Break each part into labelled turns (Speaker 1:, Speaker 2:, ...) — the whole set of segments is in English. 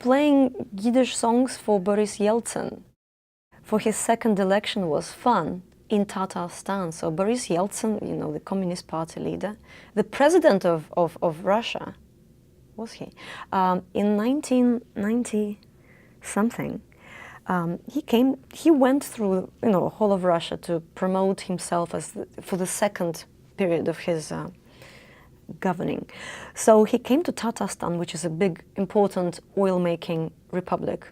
Speaker 1: playing Yiddish songs for Boris Yeltsin. For his second election was fun in Tatarstan. So Boris Yeltsin, you know, the Communist Party leader, the president of Russia, was he? In 1990 something, he went through, you know, whole of Russia to promote himself as for the second period of his governing. So he came to Tatarstan, which is a big, important oil-making republic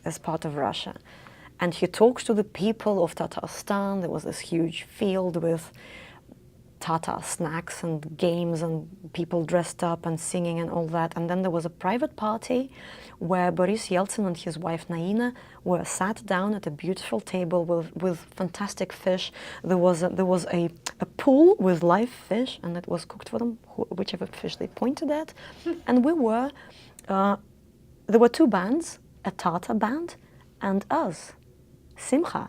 Speaker 1: as part of Russia. And he talked to the people of Tatarstan. There was this huge field with Tatar snacks and games and people dressed up and singing and all that. And then there was a private party where Boris Yeltsin and his wife Naina were sat down at a beautiful table with fantastic fish. There was a pool with live fish, and it was cooked for them, whichever fish they pointed at. And we were, there were two bands, a Tatar band and us, Simcha,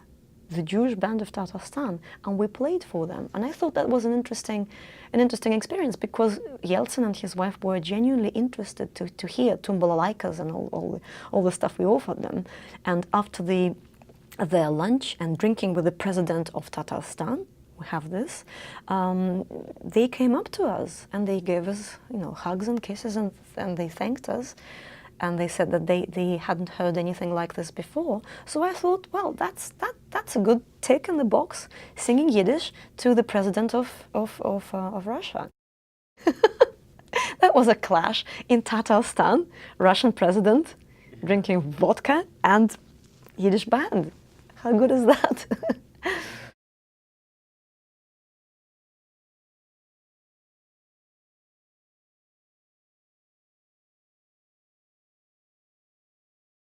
Speaker 1: the Jewish band of Tatarstan, and we played for them. And I thought that was an interesting experience, because Yeltsin and his wife were genuinely interested to hear tumbalalaikas and all the stuff we offered them. And after their lunch and drinking with the president of Tatarstan, we have this, they came up to us and they gave us, you know, hugs and kisses, and they thanked us. And they said that they hadn't heard anything like this before. So I thought, well, that's a good tick in the box, singing Yiddish to the president of Russia. That was a clash in Tatarstan, Russian president drinking vodka and Yiddish band. How good is that?